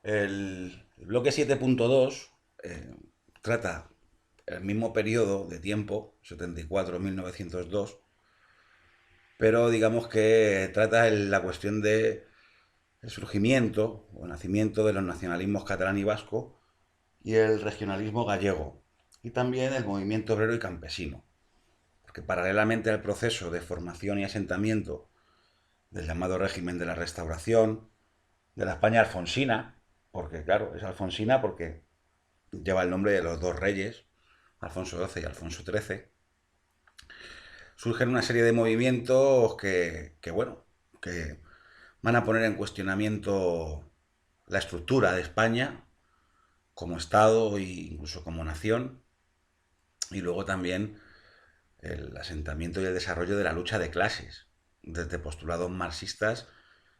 El bloque 7.2 trata el mismo periodo de tiempo, 74-1902, pero digamos que trata la cuestión de el surgimiento o nacimiento de los nacionalismos catalán y vasco y el regionalismo gallego, y también el movimiento obrero y campesino, porque paralelamente al proceso de formación y asentamiento del llamado régimen de la Restauración, de la España alfonsina, porque claro, es alfonsina porque lleva el nombre de los dos reyes, Alfonso XII y Alfonso XIII, surgen una serie de movimientos bueno, que van a poner en cuestionamiento la estructura de España como Estado e incluso como nación, y luego también el asentamiento y el desarrollo de la lucha de clases, desde postulados marxistas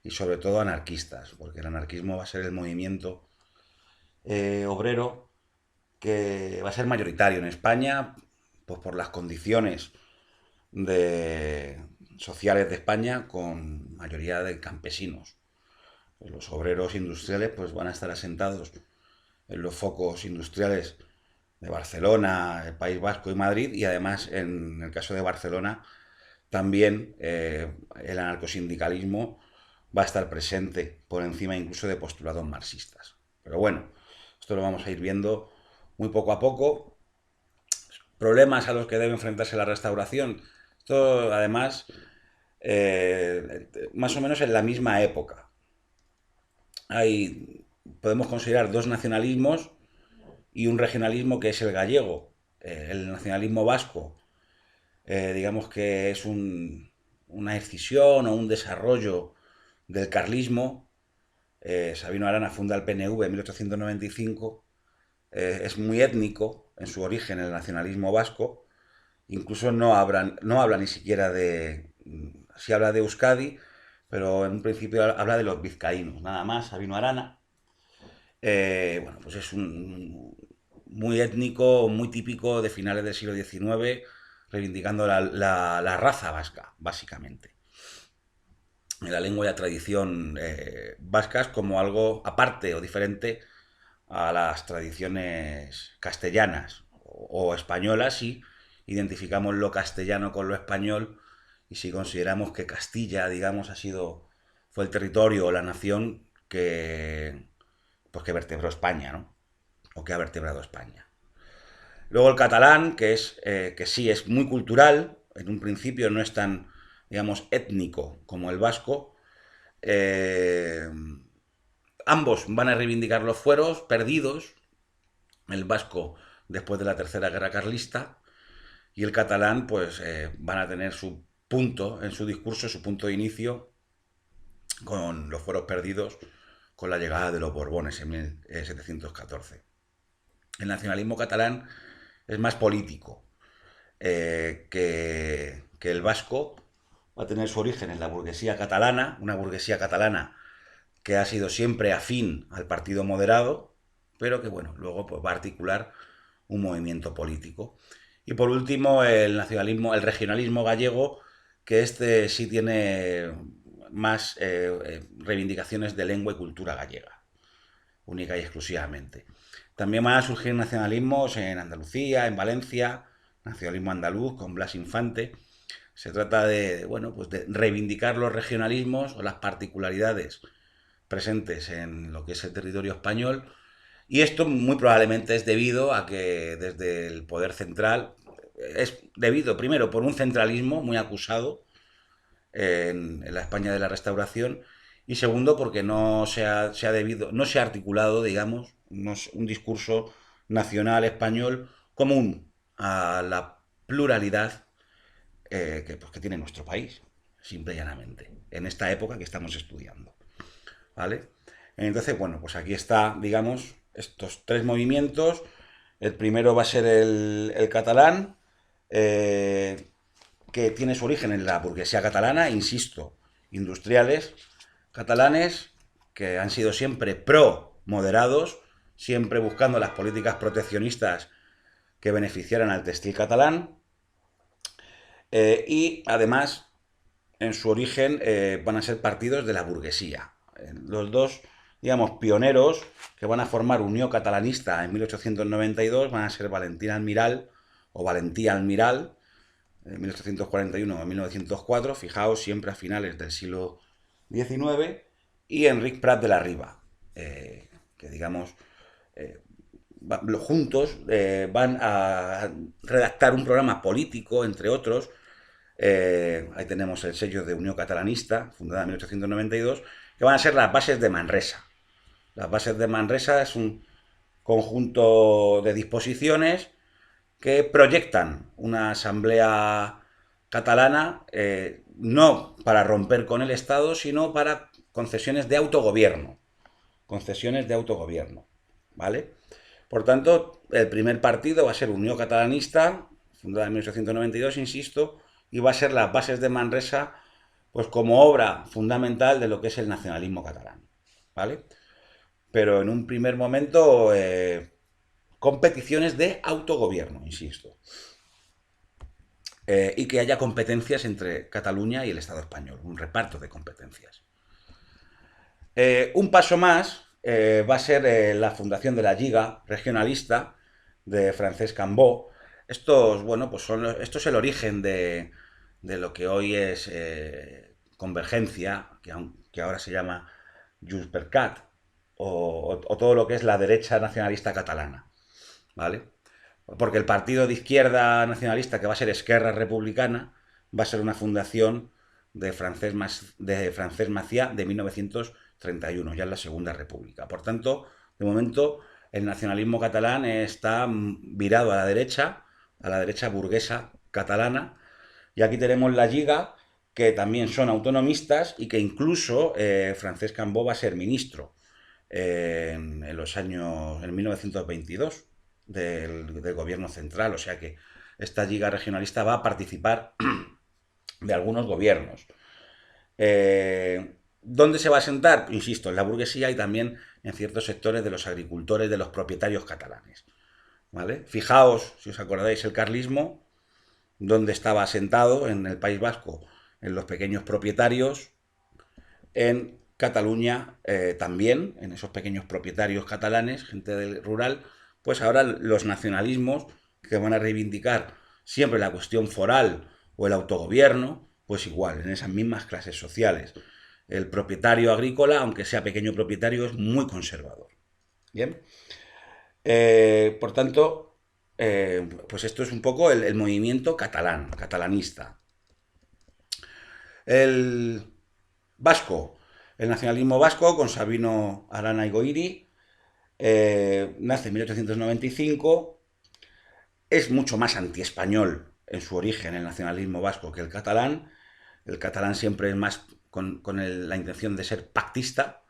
y sobre todo anarquistas, porque el anarquismo va a ser el movimiento obrero que va a ser mayoritario en España, pues por las condiciones de, sociales de España con mayoría de campesinos. Los obreros industriales pues van a estar asentados en los focos industriales de Barcelona, el País Vasco y Madrid, y además en el caso de Barcelona también el anarcosindicalismo va a estar presente por encima incluso de postulados marxistas. Pero bueno, esto lo vamos a ir viendo muy poco a poco. Problemas a los que debe enfrentarse la restauración. Esto además más o menos en la misma época. Podemos considerar dos nacionalismos y un regionalismo que es el gallego. El nacionalismo vasco, digamos que es una escisión o un desarrollo del carlismo. Sabino Arana funda el PNV en 1895. Es muy étnico en su origen el nacionalismo vasco. Incluso no habla ni siquiera de... Sí habla de Euskadi, pero en un principio habla de los vizcaínos, nada más, Sabino Arana. Bueno, pues es muy étnico, muy típico de finales del siglo XIX, reivindicando la raza vasca, básicamente. La lengua y la tradición vascas como algo aparte o diferente a las tradiciones castellanas o españolas, si identificamos lo castellano con lo español y si consideramos que Castilla, digamos, fue el territorio o la nación que vertebró España, ¿no? O que ha vertebrado España. Luego el catalán, que sí es muy cultural, en un principio no es tan, digamos, étnico como el vasco. Eh, Ambos van a reivindicar los fueros perdidos, el vasco después de la Tercera Guerra Carlista y el catalán pues van a tener su punto en su discurso, su punto de inicio con los fueros perdidos con la llegada de los Borbones en 1714. El nacionalismo catalán es más político que el vasco, va a tener su origen en la burguesía catalana, una burguesía catalana que ha sido siempre afín al partido moderado, pero que bueno, luego pues, va a articular un movimiento político. Y por último, el nacionalismo, el regionalismo gallego, que este sí tiene más reivindicaciones de lengua y cultura gallega, única y exclusivamente. También van a surgir nacionalismos en Andalucía, en Valencia, nacionalismo andaluz con Blas Infante. Se trata bueno, pues de reivindicar los regionalismos o las particularidades presentes en lo que es el territorio español, y esto muy probablemente es debido a que desde el poder central es debido primero por un centralismo muy acusado en la España de la Restauración, y segundo porque no se ha articulado, digamos, un discurso nacional español común a la pluralidad que tiene nuestro país, simple y llanamente, en esta época que estamos estudiando. ¿Vale? Entonces, bueno, pues aquí está, digamos, estos tres movimientos. El primero va a ser el catalán, eh, que tiene su origen en la burguesía catalana, insisto, industriales catalanes que han sido siempre pro moderados, siempre buscando las políticas proteccionistas que beneficiaran al textil catalán, y además en su origen van a ser partidos de la burguesía. Los dos, digamos, pioneros que van a formar Unió Catalanista en 1892 van a ser Valentín Almiral o Valentí Almiral, de 1841 a 1904, fijaos, siempre a finales del siglo XIX, y Enric Prat de la Riba, que digamos, eh, juntos van a redactar un programa político, entre otros. Ahí tenemos el sello de Unión Catalanista, fundada en 1892, que van a ser las bases de Manresa. Las bases de Manresa es un conjunto de disposiciones que proyectan una asamblea catalana, no para romper con el Estado, sino para concesiones de autogobierno. Concesiones de autogobierno, ¿vale? Por tanto, el primer partido va a ser Unión Catalanista, fundada en 1892, insisto, y va a ser las bases de Manresa, pues como obra fundamental de lo que es el nacionalismo catalán, ¿vale? Pero en un primer momento, competiciones de autogobierno, insisto. Y que haya competencias entre Cataluña y el Estado español, un reparto de competencias. Un paso más va a ser la fundación de la Lliga Regionalista de Francesc Cambó. Estos, bueno, pues esto es el origen de lo que hoy es Convergencia, que ahora se llama Junts per Cat, o todo lo que es la derecha nacionalista catalana, ¿vale? Porque el partido de izquierda nacionalista, que va a ser Esquerra Republicana, va a ser una fundación de Francesc Macià de 1931, ya en la Segunda República. Por tanto, de momento, el nacionalismo catalán está virado a la derecha burguesa catalana, y aquí tenemos la Lliga, que también son autonomistas y que incluso Francesc Cambó va a ser ministro en los años, en 1922 del gobierno central, o sea que esta Lliga regionalista va a participar de algunos gobiernos. ¿Dónde se va a sentar? Insisto, en la burguesía y también en ciertos sectores de los agricultores, de los propietarios catalanes, ¿vale? Fijaos, si os acordáis, el carlismo, donde estaba asentado en el País Vasco, en los pequeños propietarios, en Cataluña también, en esos pequeños propietarios catalanes, gente del rural, pues ahora los nacionalismos que van a reivindicar siempre la cuestión foral o el autogobierno, pues igual, en esas mismas clases sociales. El propietario agrícola, aunque sea pequeño propietario, es muy conservador. Bien. Por tanto, pues esto es un poco el movimiento catalán, catalanista. El vasco, el nacionalismo vasco, con Sabino Arana y Goiri, nace en 1895, es mucho más antiespañol en su origen el nacionalismo vasco que el catalán. El catalán siempre es más con la intención de ser pactista,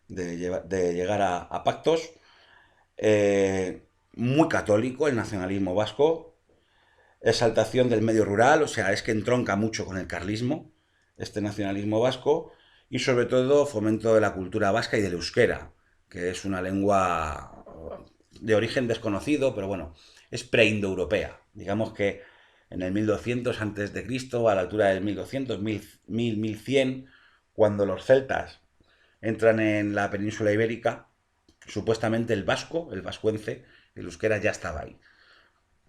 de llegar a pactos. Muy católico el nacionalismo vasco, exaltación del medio rural, o sea, es que entronca mucho con el carlismo, este nacionalismo vasco, y sobre todo fomento de la cultura vasca y del euskera, que es una lengua de origen desconocido, pero bueno, es preindoeuropea. Digamos que en el 1200 antes de Cristo, a la altura del 1200, 1100, cuando los celtas entran en la península ibérica, supuestamente el vasco, el vascuence, el euskera ya estaba ahí.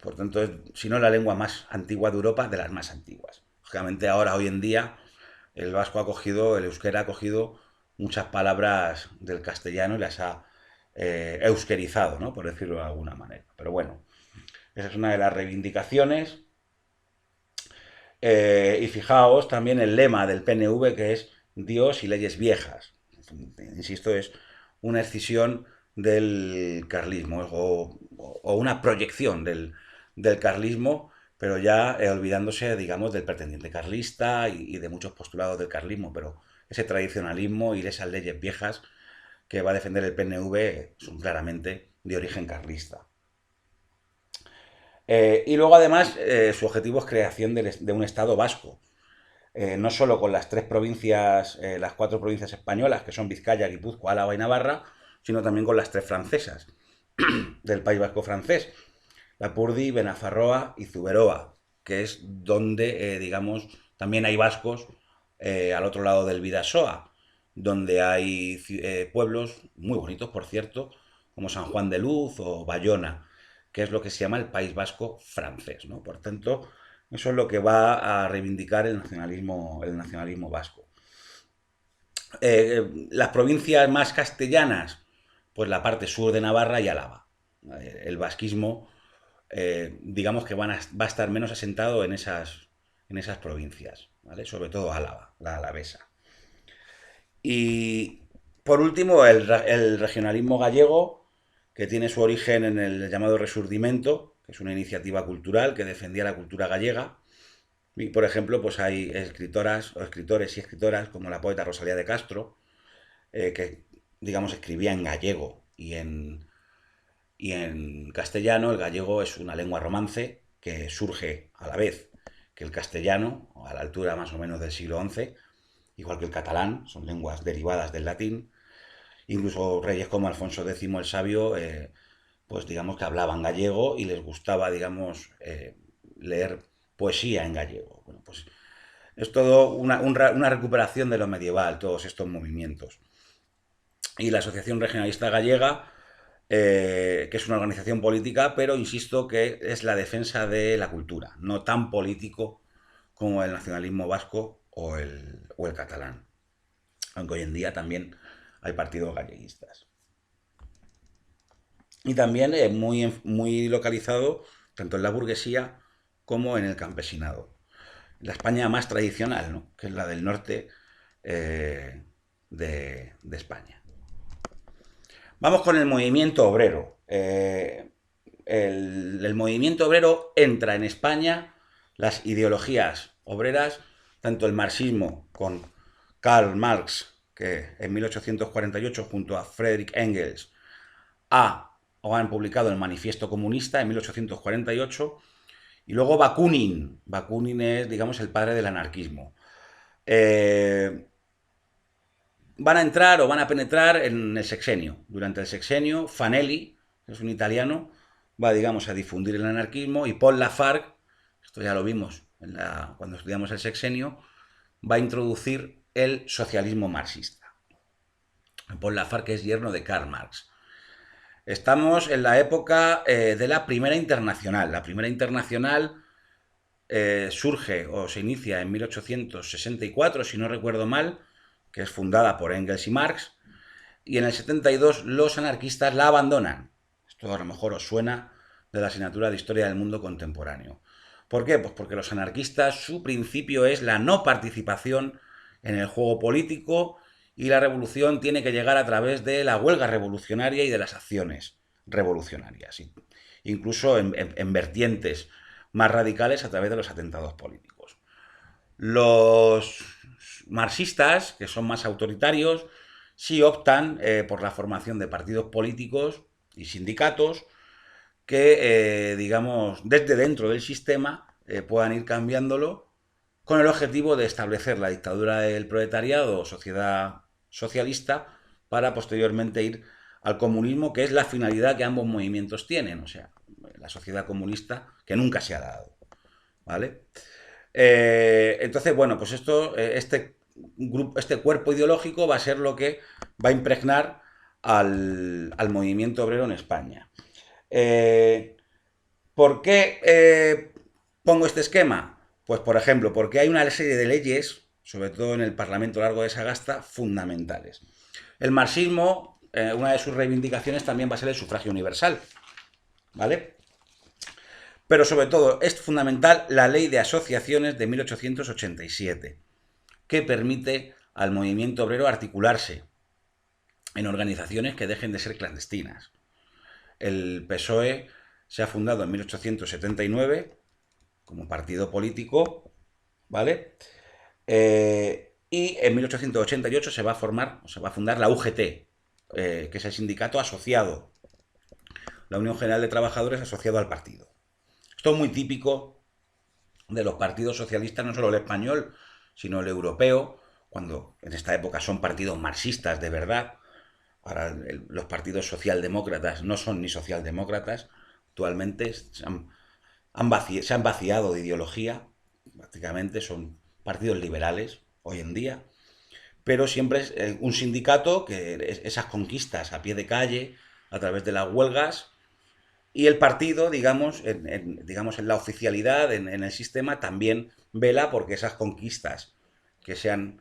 Por tanto, es, si no la lengua más antigua de Europa, de las más antiguas. Lógicamente ahora, hoy en día, el vasco ha cogido, el euskera ha cogido muchas palabras del castellano y las ha euskerizado, ¿no? Por decirlo de alguna manera. Pero bueno, esa es una de las reivindicaciones. Y fijaos también el lema del PNV, que es Dios y leyes viejas. Insisto, es una escisión del carlismo o una proyección del carlismo, pero ya olvidándose, digamos, del pretendiente carlista y de muchos postulados del carlismo, pero ese tradicionalismo y esas leyes viejas que va a defender el PNV son claramente de origen carlista. Y luego, además, su objetivo es creación de un Estado vasco. No solo con las tres provincias, las cuatro provincias españolas, que son Vizcaya, Guipúzcoa, Álava y Navarra, sino también con las tres francesas del País Vasco francés, Lapurdi, Benafarroa y Zuberoa, que es donde, digamos, también hay vascos al otro lado del Bidasoa, donde hay pueblos muy bonitos, por cierto, como San Juan de Luz o Bayona, que es lo que se llama el País Vasco francés, ¿no? Por tanto, eso es lo que va a reivindicar el nacionalismo vasco. Las provincias más castellanas, pues la parte sur de Navarra y Álava. El vasquismo, digamos que va a estar menos asentado en esas provincias, ¿vale? Sobre todo Álava, la alavesa. Y por último, el regionalismo gallego, que tiene su origen en el llamado Resurdimento, que es una iniciativa cultural que defendía la cultura gallega. Y, por ejemplo, pues hay escritoras o escritores y escritoras como la poeta Rosalía de Castro, que, digamos, escribía en gallego y en castellano. El gallego es una lengua romance que surge a la vez que el castellano, a la altura más o menos del siglo XI, igual que el catalán, son lenguas derivadas del latín. Incluso reyes como Alfonso X el Sabio, pues digamos que hablaban gallego y les gustaba, digamos, leer poesía en gallego. Bueno, pues es todo una recuperación de lo medieval, todos estos movimientos. Y la Asociación Regionalista Gallega, que es una organización política, pero insisto que es la defensa de la cultura, no tan político como el nacionalismo vasco o el catalán. Aunque hoy en día también hay partidos galleguistas. Y también muy localizado tanto en la burguesía como en el campesinado. La España más tradicional, ¿no? Que es la del norte eh, de España. Vamos con el movimiento obrero. El movimiento obrero entra en España, las ideologías obreras, tanto el marxismo con Karl Marx, que en 1848 junto a Friedrich Engels o han publicado el Manifiesto Comunista en 1848, y luego Bakunin. Bakunin es, digamos, el padre del anarquismo. Eh, Van a entrar o van a penetrar en el sexenio. Durante el sexenio, Fanelli, que es un italiano, va, digamos, a difundir el anarquismo, y Paul Lafargue, esto ya lo vimos cuando estudiamos el sexenio, va a introducir el socialismo marxista. Paul Lafargue es yerno de Karl Marx. Estamos en la época de la Primera Internacional. La Primera Internacional surge o se inicia en 1864, si no recuerdo mal, que es fundada por Engels y Marx, y en el 72 los anarquistas la abandonan. Esto a lo mejor os suena de la asignatura de Historia del Mundo Contemporáneo. ¿Por qué? Pues porque los anarquistas, su principio es la no participación en el juego político, y la revolución tiene que llegar a través de la huelga revolucionaria y de las acciones revolucionarias, incluso en vertientes más radicales a través de los atentados políticos. Los marxistas, que son más autoritarios, sí optan por la formación de partidos políticos y sindicatos que, digamos, desde dentro del sistema puedan ir cambiándolo con el objetivo de establecer la dictadura del proletariado o sociedad socialista para posteriormente ir al comunismo, que es la finalidad que ambos movimientos tienen, o sea, la sociedad comunista que nunca se ha dado, ¿vale? Entonces, bueno, pues este cuerpo ideológico va a ser lo que va a impregnar al movimiento obrero en España. Eh, ¿Por qué pongo este esquema? Pues, por ejemplo, porque hay una serie de leyes, sobre todo en el Parlamento Largo de Sagasta, fundamentales. El marxismo, una de sus reivindicaciones también va a ser el sufragio universal, ¿vale? Pero sobre todo es fundamental la Ley de Asociaciones de 1887, que permite al movimiento obrero articularse en organizaciones que dejen de ser clandestinas. El PSOE se ha fundado en 1879 como partido político, ¿vale? Y en 1888 se va a fundar la UGT, que es el sindicato asociado, la Unión General de Trabajadores asociado al partido. Esto es muy típico de los partidos socialistas, no solo el español, sino el europeo, cuando en esta época son partidos marxistas de verdad. Ahora los partidos socialdemócratas no son ni socialdemócratas, actualmente se han vaciado de ideología, prácticamente son partidos liberales hoy en día, pero siempre es un sindicato que esas conquistas a pie de calle, a través de las huelgas, y el partido, digamos, digamos, en la oficialidad, en el sistema, también vela porque esas conquistas que se han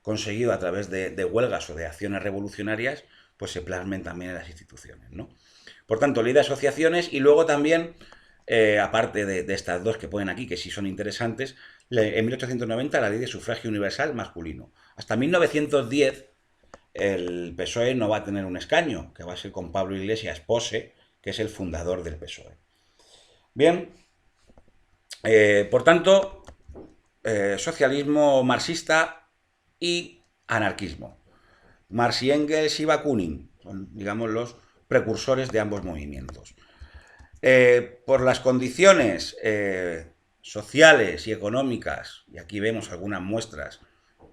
conseguido a través de huelgas o de acciones revolucionarias, pues se plasmen también en las instituciones, ¿no? Por tanto, ley de asociaciones y luego también, aparte de estas dos que ponen aquí, que sí son interesantes, en 1890 la ley de sufragio universal masculino. Hasta 1910 el PSOE no va a tener un escaño, que va a ser con Pablo Iglesias Pose, que es el fundador del PSOE. Bien, por tanto, socialismo marxista y anarquismo. Marx y Engels y Bakunin son, digamos, los precursores de ambos movimientos. Por las condiciones sociales y económicas, y aquí vemos algunas muestras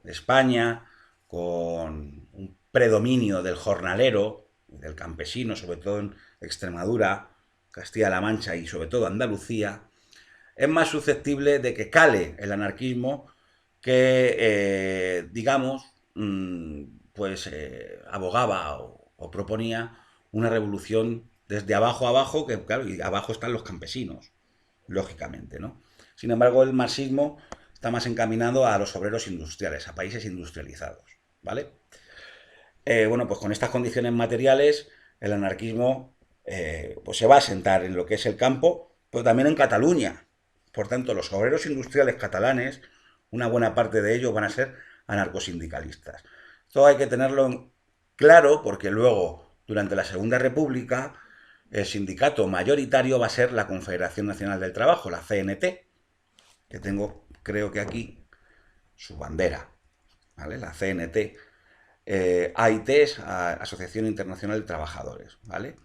de España, con un predominio del jornalero, del campesino, sobre todo en Extremadura, Castilla-La Mancha y sobre todo Andalucía, es más susceptible de que cale el anarquismo que, digamos, pues abogaba o proponía una revolución desde abajo a abajo, que claro, y abajo están los campesinos, lógicamente, ¿no? Sin embargo, el marxismo está más encaminado a los obreros industriales, a países industrializados, ¿vale? Bueno, pues con estas condiciones materiales, el anarquismo pues se va a sentar en lo que es el campo, pero también en Cataluña. Por tanto, los obreros industriales catalanes, una buena parte de ellos van a ser anarcosindicalistas. Esto hay que tenerlo claro porque luego, durante la Segunda República, el sindicato mayoritario va a ser la Confederación Nacional del Trabajo, la CNT, que tengo, creo que aquí, su bandera, ¿vale? La CNT. AIT es Asociación Internacional de Trabajadores, ¿vale?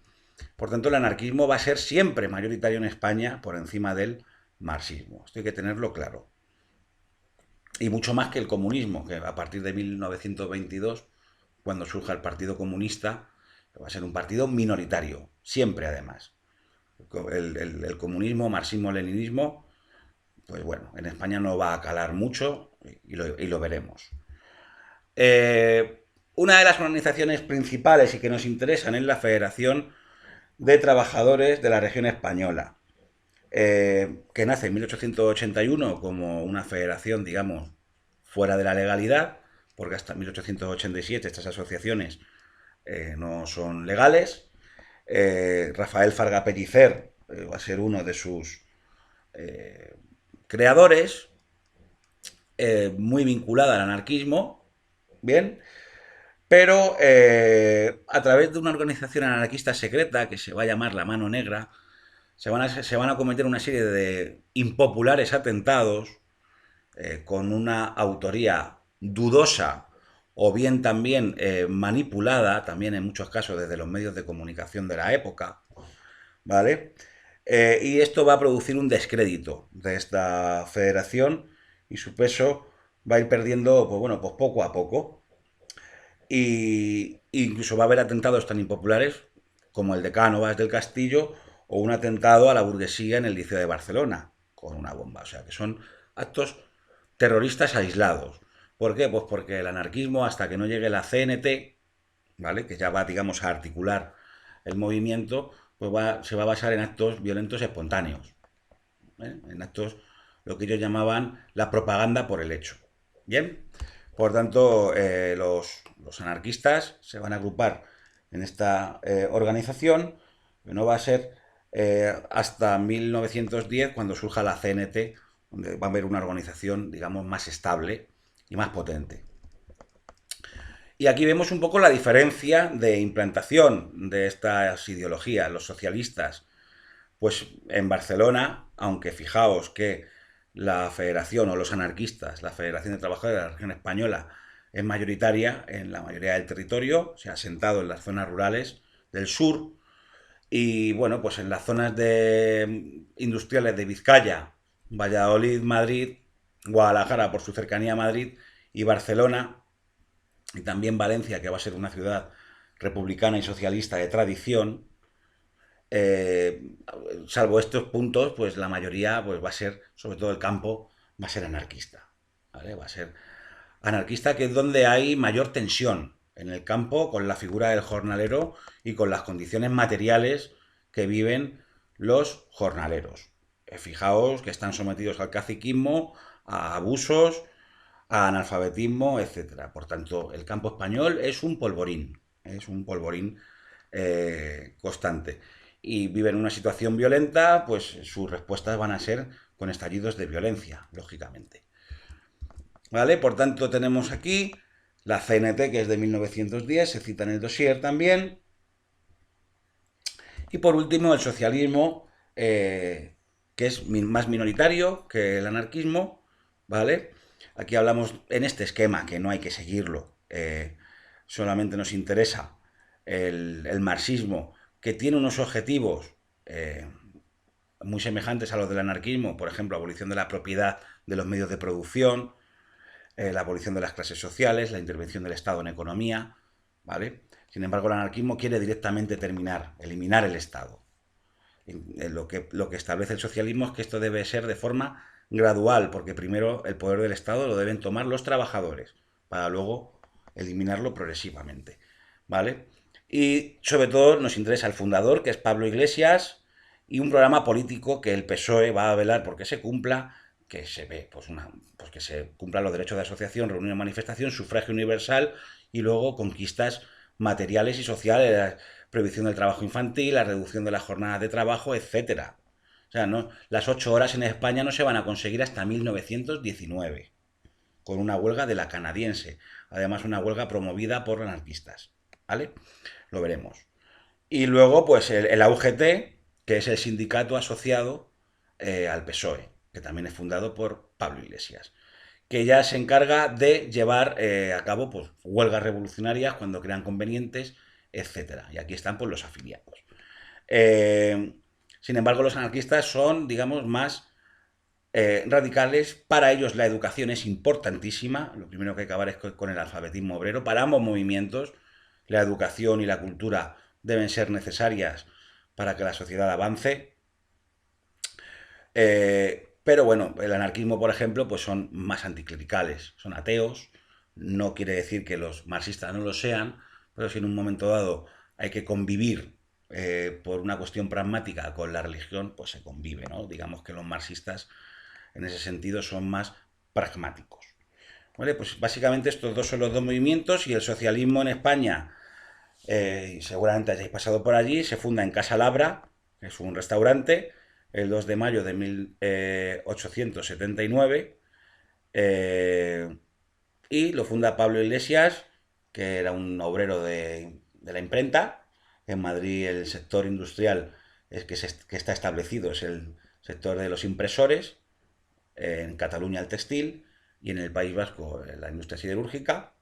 Por tanto, el anarquismo va a ser siempre mayoritario en España por encima del marxismo. Esto hay que tenerlo claro. Y mucho más que el comunismo, que a partir de 1922, cuando surja el Partido Comunista, va a ser un partido minoritario, siempre además. El comunismo, marxismo-leninismo, pues bueno, en España no va a calar mucho y lo veremos. Una de las organizaciones principales y que nos interesan es la Federación de Trabajadores de la Región Española, que nace en 1881 como una federación, digamos, fuera de la legalidad, porque hasta 1887 estas asociaciones no son legales. Rafael Farga Pellicer va a ser uno de sus creadores, muy vinculada al anarquismo, bien, pero a través de una organización anarquista secreta que se va a llamar La Mano Negra, se van a cometer una serie de impopulares atentados con una autoría dudosa o bien también manipulada, también en muchos casos desde los medios de comunicación de la época, ¿vale? Y esto va a producir un descrédito de esta federación y su peso va a ir perdiendo, pues bueno, pues poco a poco. Y incluso va a haber atentados tan impopulares como el de Cánovas del Castillo o un atentado a la burguesía en el Liceo de Barcelona con una bomba. O sea, que son actos terroristas aislados. ¿Por qué? Pues porque el anarquismo, hasta que no llegue la CNT, ¿vale? Que ya va, digamos, a articular el movimiento, pues se va a basar en actos violentos espontáneos. En actos, lo que ellos llamaban la propaganda por el hecho. Bien, por tanto, los anarquistas se van a agrupar en esta organización, que no va a ser hasta 1910 cuando surja la CNT, donde va a haber una organización, digamos, más estable y más potente. Y aquí vemos un poco la diferencia de implantación de estas ideologías. Los socialistas, pues en Barcelona, aunque fijaos que la federación o los anarquistas, la Federación de Trabajadores de la Región Española, es mayoritaria en la mayoría del territorio, se ha asentado en las zonas rurales del sur y bueno, pues en las zonas industriales de Vizcaya, Valladolid, Madrid, Guadalajara por su cercanía a Madrid y Barcelona y también Valencia, que va a ser una ciudad republicana y socialista de tradición, eh, salvo estos puntos, pues la mayoría pues va a ser, sobre todo el campo, va a ser anarquista, ¿vale? Va a ser anarquista, que es donde hay mayor tensión en el campo con la figura del jornalero y con las condiciones materiales que viven los jornaleros. Fijaos que están sometidos al caciquismo, a abusos, a analfabetismo, etcétera. Por tanto, el campo español es un polvorín constante. Y viven una situación violenta, pues sus respuestas van a ser con estallidos de violencia, lógicamente. ¿Vale? Por tanto, tenemos aquí la CNT, que es de 1910, se cita en el dossier también. Y por último, el socialismo, que es más minoritario que el anarquismo, ¿vale? Aquí hablamos en este esquema, que no hay que seguirlo, solamente nos interesa el marxismo, que tiene unos objetivos muy semejantes a los del anarquismo, por ejemplo, abolición de la propiedad de los medios de producción, la abolición de las clases sociales, la intervención del Estado en economía, ¿vale? Sin embargo, el anarquismo quiere directamente eliminar el Estado. Lo que establece el socialismo es que esto debe ser de forma gradual, porque primero el poder del Estado lo deben tomar los trabajadores, para luego eliminarlo progresivamente, ¿vale? Y sobre todo nos interesa el fundador, que es Pablo Iglesias, y un programa político que el PSOE va a velar porque se cumpla, que se ve, pues que se cumplan los derechos de asociación, reunión, manifestación, sufragio universal y luego conquistas materiales y sociales, la prohibición del trabajo infantil, la reducción de las jornadas de trabajo, etcétera. O sea, no, las 8 horas en España no se van a conseguir hasta 1919, con una huelga de la canadiense, además una huelga promovida por anarquistas, ¿vale? Lo veremos. Y luego, pues el AUGT, que es el sindicato asociado al PSOE, que también es fundado por Pablo Iglesias, que ya se encarga de llevar a cabo pues, huelgas revolucionarias cuando crean convenientes, etcétera. Y aquí están pues, los afiliados. Eh, Sin embargo, los anarquistas son, digamos, más radicales. Para ellos la educación es importantísima. Lo primero que hay que acabar es con el alfabetismo obrero. Para ambos movimientos, la educación y la cultura deben ser necesarias para que la sociedad avance. Pero bueno, el anarquismo, por ejemplo, pues son más anticlericales, son ateos. No quiere decir que los marxistas no lo sean, pero si en un momento dado hay que convivir por una cuestión pragmática con la religión, pues se convive, ¿no? Digamos que los marxistas en ese sentido son más pragmáticos. ¿Vale? Pues básicamente estos dos son los dos movimientos y el socialismo en España, seguramente hayáis pasado por allí, se funda en Casa Labra, que es un restaurante, el 2 de mayo de 1879, y lo funda Pablo Iglesias, que era un obrero de la imprenta. En Madrid el sector industrial que está establecido es el sector de los impresores, en Cataluña el textil y en el País Vasco la industria siderúrgica.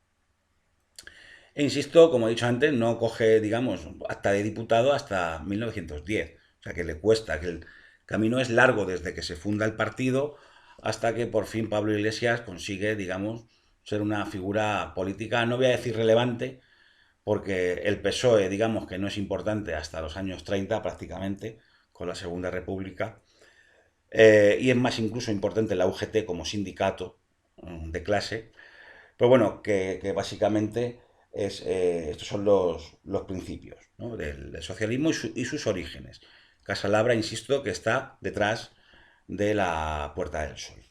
E insisto, como he dicho antes, no coge, digamos, acta de diputado hasta 1910. O sea que le cuesta, que el camino es largo desde que se funda el partido hasta que por fin Pablo Iglesias consigue, digamos, ser una figura política, no voy a decir relevante, porque el PSOE, digamos que no es importante hasta los años 30 prácticamente, con la Segunda República, y es más incluso importante la UGT como sindicato de clase. Pero bueno, que básicamente estos son los principios, ¿no? Del socialismo y sus orígenes. Casa Labra, insisto, que está detrás de la Puerta del Sol.